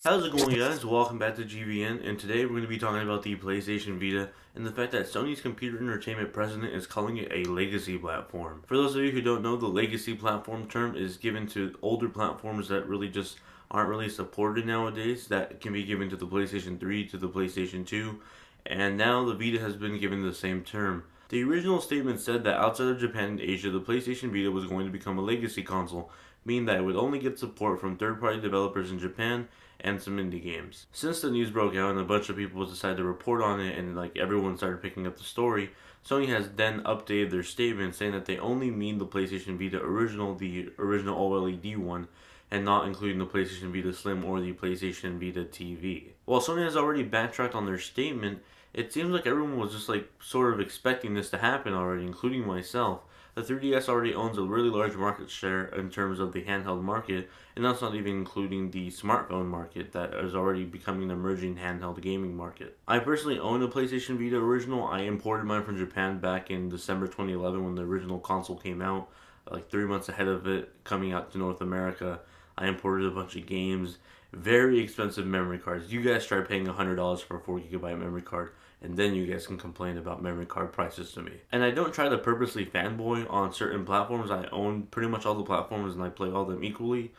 How's it going, guys? Welcome back to GVN, and today we're going to be talking about the PlayStation Vita and the fact that Sony's computer entertainment president is calling it a legacy platform. For those of you who don't know, the legacy platform term is given to older platforms that really just aren't really supported nowadays, that can be given to the PlayStation 3, to the PlayStation 2, and now the Vita has been given the same term. The original statement said that outside of Japan and Asia, the PlayStation Vita was going to become a legacy console, meaning that it would only get support from third-party developers in Japan and some indie games. Since the news broke out and a bunch of people decided to report on it and everyone started picking up the story, Sony has then updated their statement saying that they only mean the PlayStation Vita original, the original OLED one, and not including the PlayStation Vita Slim or the PlayStation Vita TV. While Sony has already backtracked on their statement, it seems like everyone was just sort of expecting this to happen already, including myself. The 3DS already owns a really large market share in terms of the handheld market, and that's not even including the smartphone market that is already becoming an emerging handheld gaming market. I personally own a PlayStation Vita original. I imported mine from Japan back in December 2011 when the original console came out, like 3 months ahead of it coming out to North America. I imported a bunch of games, very expensive memory cards. You guys try paying $100 for a 4GB memory card, and then you guys can complain about memory card prices to me. And I don't try to purposely fanboy on certain platforms. I own pretty much all the platforms and I play all of them equally.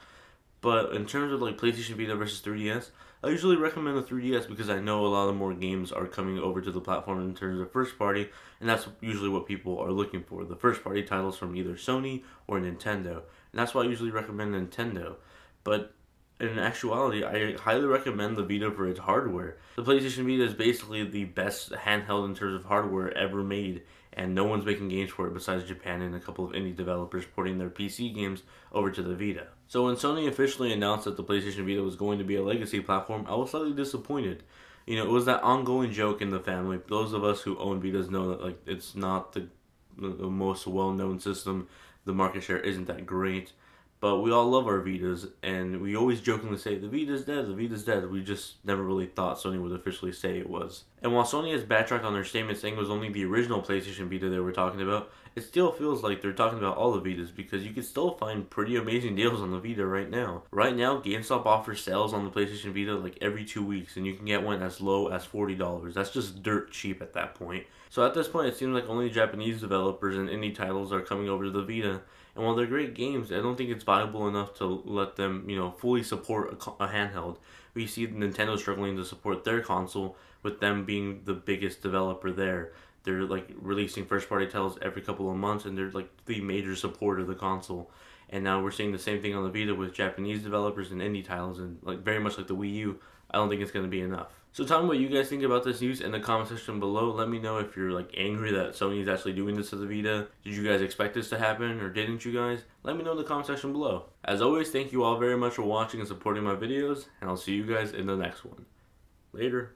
But in terms of PlayStation Vita versus 3DS, I usually recommend the 3DS because I know a lot of more games are coming over to the platform in terms of first party, and that's usually what people are looking for. The first party titles from either Sony or Nintendo. And that's why I usually recommend Nintendo. But in actuality, I highly recommend the Vita for its hardware. The PlayStation Vita is basically the best handheld in terms of hardware ever made, and no one's making games for it besides Japan and a couple of indie developers porting their PC games over to the Vita. So when Sony officially announced that the PlayStation Vita was going to be a legacy platform, I was slightly disappointed. You know, it was that ongoing joke in the family. Those of us who own Vitas know that it's not the most well-known system. The market share isn't that great. But we all love our Vitas, and we always jokingly say, the Vita's dead, the Vita's dead. We just never really thought Sony would officially say it was. And while Sony has backtracked on their statement saying it was only the original PlayStation Vita they were talking about, it still feels like they're talking about all the Vitas, because you can still find pretty amazing deals on the Vita right now. Right now, GameStop offers sales on the PlayStation Vita every 2 weeks, and you can get one as low as $40. That's just dirt cheap at that point. So at this point, it seems like only Japanese developers and indie titles are coming over to the Vita. And while they're great games, I don't think it's viable enough to let them, fully support a handheld. We see Nintendo struggling to support their console, with them being the biggest developer there. They're releasing first-party titles every couple of months, and they're the major support of the console. And now we're seeing the same thing on the Vita with Japanese developers and indie titles, and very much like the Wii U, I don't think it's going to be enough. So tell me what you guys think about this news in the comment section below. Let me know if you're angry that Sony is actually doing this to the Vita. Did you guys expect this to happen, or didn't you guys? Let me know in the comment section below. As always, thank you all very much for watching and supporting my videos, and I'll see you guys in the next one. Later.